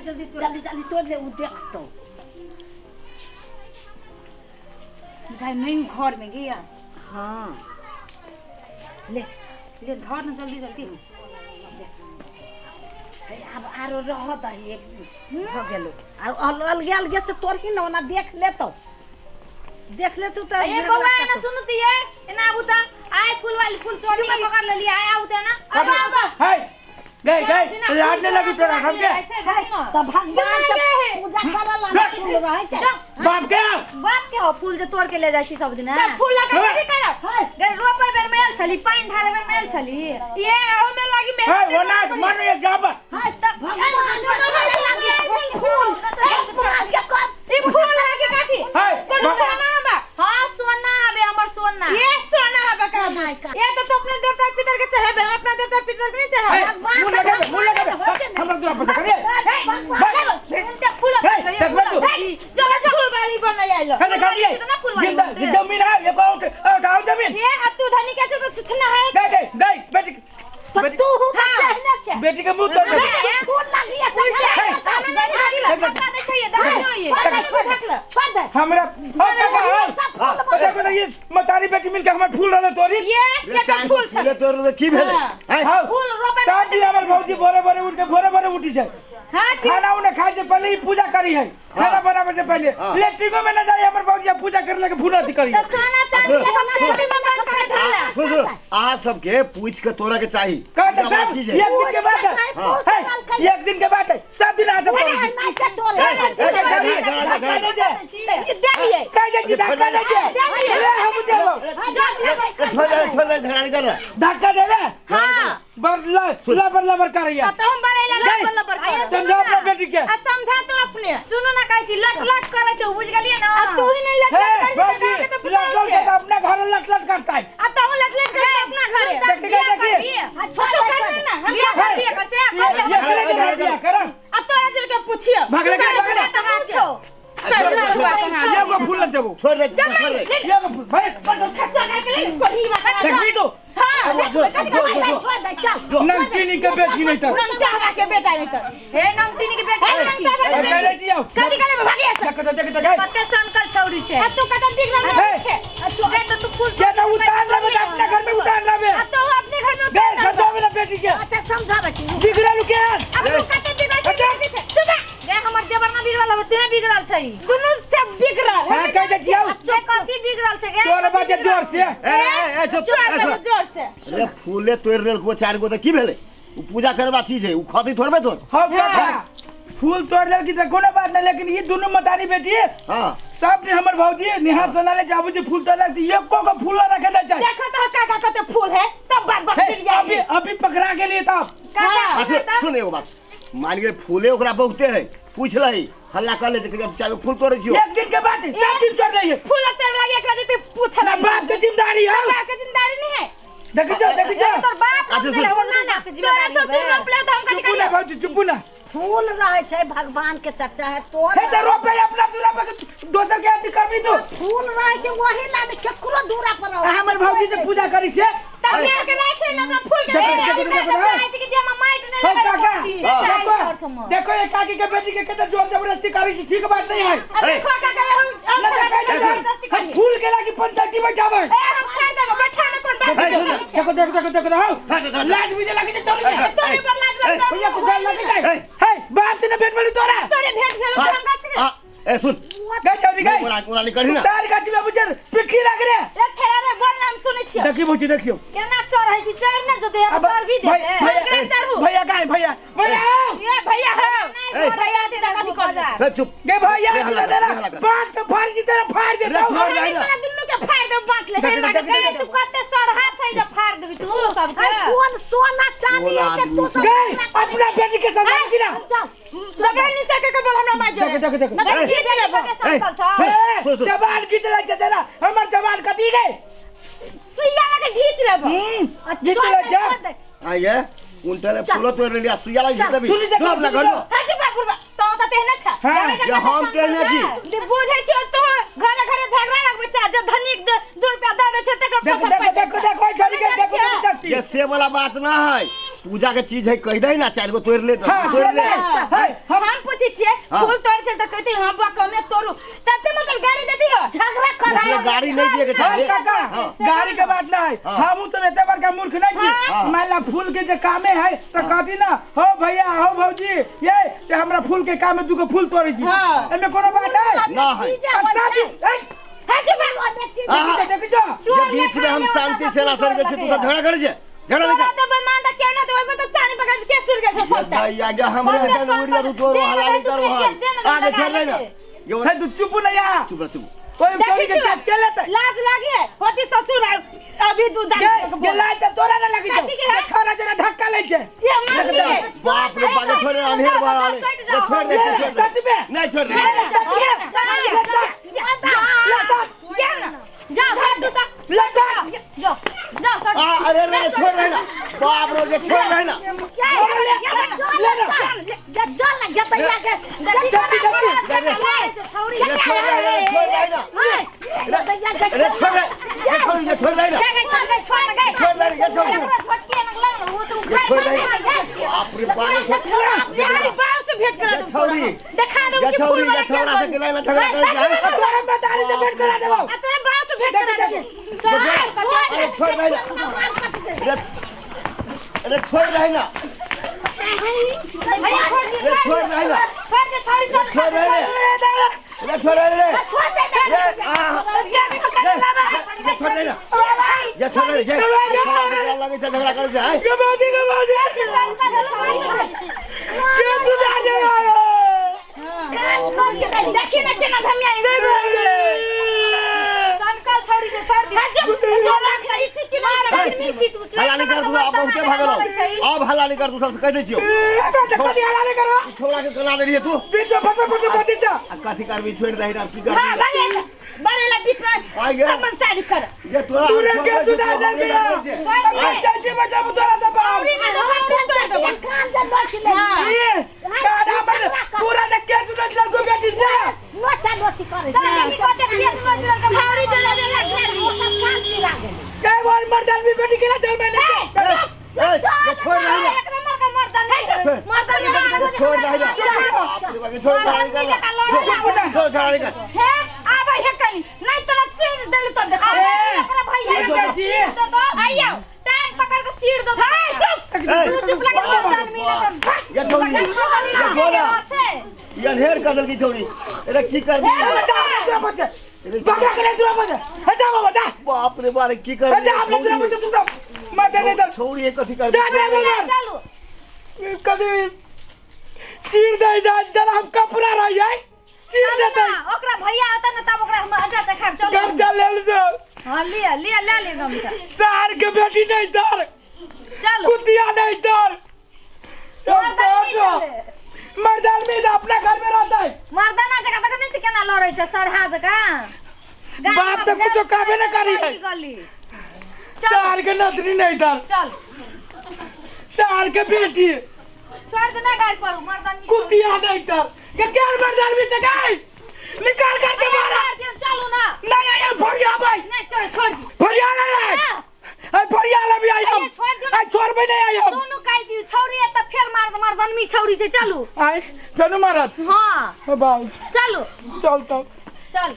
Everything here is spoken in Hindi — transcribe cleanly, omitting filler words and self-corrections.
जल्दी जल्दी तोड़ ले वो देख तो बुझाई नहीं घर में गया। हां ले ले धर न जल्दी जल्दी अब आरो रह द एक हो गेलो और अलगे अलगे से तोड़ ही ना देख ले तो ये बबा ना सुनती है ना बुता आए फूल वाली फूल चोरी में पकड़ ले लिया आए आउते ना अब आओ हाय गई लाडने लगी तोरा हम के तो भगवान के पूजा करला फूल रहे छ बाप के हो फूल जे तोड़ के ले जाई सब दिन फूल लगा कथि करब गे रोपे बेर मेल छली पानी ढारे बेर मेल छली ये ओ में लागी में हाय वो ना मन एक जाब हाय भगवान लागे फूल ई फूल लागे कथि हाय कोनो सोना बा हां सोना हबे हमर सोना ये सोना बा का ये तो अपने देवता पितर के चढ़ाबे अपना देवता पितर के नहीं चढ़ाबे मुंह लगा हमर दूर पर करे उनके फूल चलो फूल वाली बन आइलो कने का दिए जमीन है ये को उठाओ जमीन ये तू धनी के तो छछना है दे बेटी तो तू हो कहना छ बेटी के मुंह तोड़ दे फूल लगी है नहीं चाहिए छोड़ दे हमरा देखो ये मतारी बेटी मिलके हमर फूल रहले तोरी ये फूल फूल तोड़ की भेले फूल रोपे साथ ही हमर भौजी भोरे उठ के भोरे उठी जाए हां खाना उन्हें खाए से पहले ही पूजा करी है खाना बनावे से पहले लेट्रिनो में न जाए हमर भौजी पूजा करने के फूल अथी करी खाना चाहिए थोड़ी में बंद कर देला सुन आ सब के पूछ के तोरा के चाहिए कहते सब एक दिन के बाद है एक दिन के बाद है सब दिन आ सब नहीं के तोड़ देखिए कह दे धक्का दे ले हम देबो छोड़ झगड़ा नहीं कर रहा धक्का देबे हां बरला कर रही है तो हम बड़ेला लबर समझा अपना बेटी के समझा तो अपने सुनो ना कहै छी लट करे छ बुझ गेलिए ना तू ही नहीं लट तो अपना घर लट करता है आ तो लट कर अपना घर देखिए छोटो कर ना हम बिया कर से ये कर आ तोरा दिल के पूछियो भाग ले पूछो ये को फूल देबो छोड़ दे ये को फूल भाई खसा करके ले कोठी बात देखबी तो हां छोड़ दे चल नमकीनी के बेटी नहीं तो नमटा के बेटा नहीं तो हे नमकीनी के बेटा कहले दियो कदी कले भागी ऐसे देख कते संकल छौरी छे आ तू कदम दिख रहा है गे तो तू फूल ये तो उतार रहे अपने घर में उतार रहे आ तो अपने घर में गए समझा मेरा बेटी के अच्छा समझावे तू बिगड़ल के अब तू कते दिख रहा है चुप गे हमर देवर ना बिगड़ल अब तू बिगड़ल छै दुनु सब बिगड़ल हां कह दे छियो गे कथि बिगड़ल छै गे चोर बाजे जोर से ए चुप जोर से अरे फूले तोड़ लेल को चार गो त की भेले उ पूजा करबा चीज है उ खदी थोड़बे तोर हम फूल तोड़ लेल की कोनो बात नहीं लेकिन ये दोनों मतारी बेटी हां सब ने हमर भौजी निहार सोनाले जाबू जी फूल तोड़ एको को फूल रखे ना चाहिए देखो तो काका कते फूल है तब बात बात मिल जाएगी अभी पकड़ा के लिए तब काका सुन एगो बात मान के फूले ओकरा बहुते है पूछ लही हल्ला कर ले चार फूल तोड़े छियो एक दिन के बाद सब दिन तोड़ रही है फूल तोड़ लगी एकरा देते पूछ ना बाप की जिम्मेदारी है बाप की जिम्मेदारी नहीं है देखी जाओ तोर बाप अच्छा सुन तोरा ससुर रोपले तो हम कथि चुप ना करिए भौजी चुप ना फूल रहे छै भगवान के चर्चा है तोड़ हे तो रोपे अपना दूरा पर दोसर के अथी करबी तो फूल रहे छै वही लाने केकरो दूरा पर हमर भौजी से पूजा करी से तब मेरे के राख ले ना फूल के देखो ये काकी के बेटी के कितना जोर जबरदस्ती करी छी ठीक बात नहीं है देखो काका हम फूल के लागी पंचायती बैठावे हम छोड़ देबो बैठा ना कोन बात देखो लाज भी लगी चल गया तोरे पर लाज लग भैया को गाल लगी जाए हे बाप से भेंट वाली तोरा तोरे भेंट भेलो हम बात ए सुन गए चौरी गए ओरा निकली ना तार गाची में बुझर पिट्ठी लग रे रे छेरा रे बोल नाम सुनै छियो देखी बुझी देखियो केना चोर है छी चोर ना जो दे चोर भी दे भैया गाय भैया ये भैया हो भैया दे कथि कर जा ए चुप गे भैया तेरा बांस के फाड़ जी तेरा फाड़ देता हूं तोरा दुन्नु के फाड़ दे बांस ले तू कते चोर हाथ छै जे फाड़ देबी तू सब के कौन सोना चांदी है के तू सब गए अपना बेटी के सम्मान गिरा जबरा नीचे के बोल हमरा माय जो देखो ना खींच लेबो के संकल छ जबान खींच ले के तेरा हमर जबान कती गए सुइया लगे खींच लेबो खींच ले जा आये उनटले फूल तोड़ लिया सुइया लगी तभी सुनी जा जोर ना करो हां जी बाबू तो तेहने छ हां ये हम कहने छी दे बुझै छी तो घरे घरे झगड़ा लग बच्चा जे धनिक 2 रुपया दे दे छै तकर देखो छोरी के देखो जबरदस्ती ये से वाला बात ना है पूजा के चीज है कह दे ना चार गो तोड़ ले हां तोड़ ले हम पूछ पूछी छिए हाँ। फूल तोड़ से तो कहती हां बा कमे तोड़ू तब ते मतलब गाड़ी दे दियो झगड़ा कर उसने गाड़ी नहीं दिए के हाँ, चाहिए काका गाड़ी के बात नहीं हाँ। हम सब एते बड़का मूर्ख नहीं हाँ। छी माला फूल के जे कामे है तो कहती ना हो भैया हो भौजी ये से हमरा फूल के काम में दुगो फूल तोड़ी छी हाँ। एमे कोनो बात है ना है शादी है जे बा देख जा ये बीच में हम शांति से रासन के तू सब झगड़ा कर जे झगड़ा नहीं कर तो बेमान दा केना देबै बता चानी पकड़ के सिर के सब भैया या हमरे ऐसा उड़िया तू तोरो हलाली कर वहां आगे चल ले ना ये है तू चुप नहीं आ चुप चुप कोई चोरी के केस के लेते लाज लागी है होती ससुर अभी दूध ये लाई तो तोरा ना लगी जो छोरा जरा धक्का ले छे ये मार ली है बाप रे बाप छोड़ अंधेर वाले ये छोड़ दे सच में नहीं छोड़ दे जाओ सर दूता जाओ जाओ सर अरे अरे छोड़ दे ना बाप रे ये छोड़ दे ना छौरी ये छोड़ दे ना अरे छोड़ दे ये छोड़ दे ना छोड़ दे ये छोड़ बाप रे बाप यार बाल से भेंट करा दो छौरी दिखा दो ये कि छौरी फूल ये छोरा से के ना झगड़ा कर जाए तोरा बेटारी से भेंट करा देबो तेरे बाल से भेंट करा दो अरे छोड़ दे ना अरे छोड़ दे ना अरे छोड़ दे अरे छोड़ दे ना छोड़ दे छौरी सब छोड़ दे अरे छोड़ दे रे ये छोड़ दे ना ये छोड़ दे ये लगे झगड़ा कर जाए के बाजी के सुधा दे देखी ना केना भमिया संकल छौरी के छोड़ दे जो रख रही थी कि मार आदमी छी तू हलाली कर तू अब बहुते भागलो अब हलाली कर तू सब कह दे छियो कथी हलाले करो छोड़ा के कला दे रही तू बीच में फटाफट बती जा कथी करबी छोड़ दे ना की हां कर बनेला बीच में समझदारी कर ये तोरा तूने के सुधार दे दिया अब चलती बचा तोरा सब बाप ये काड़ा पर पूरा देख के सुधा लड़ को बेटी से छौरी चला के बार मर्दन भी बेटी के ना चल मैंने ये छोड़ दे ना एक नंबर का मर्दन छोड़ दे ना छोड़ दे छोड़ दे है आबे है कनी नहीं तोरा चीर देल तो देखो आइयो टांग पकड़ के चीड़ दो तू चुप लगा मर्दन मिले ये छोड़ी ये छोड़ा ये ढेर कदल की छोड़ी अरे की कर भागा के दूर बजे हटा बता बाप रे बाप की कर हटा हम दूर बजे तू सब मर्दन इधर छोड़ी ये कथी कर चलो कभी चीड़ दे जा जरा हम कपड़ा रह जाए चीड़ देते ओकरा भैया आता न तब ओकरा हम अड्डा देखाब चलो कब चल ले जो हां लिया लिया ले ले गमछा सार के बेटी नहीं डर चलो कुतिया नहीं डर मर्दन में अपना घर में रहता है मर्दाना जगह तक नहीं केना लड़ै छ सरहा जगह बाप तो कुछ काबे न करी है गली सार के नतनी नहीं डर चल सार के बेटी छोड़ दे ना गाड़ी पर मर्दानी कुतिया नहीं डर ये क्या मर्दन में जगह निकाल कर के मारा चलो ना नहीं आया फड़िया भाई नहीं छोड़ दी फड़िया नहीं आई फड़िया ले भी आई हम आई छोड़ भी नहीं आई हम दोनों काई जी छौरी है त फिर मर्दन मी छौरी से चलो आई चलो महाराज हां बाबू चलो चल तब चल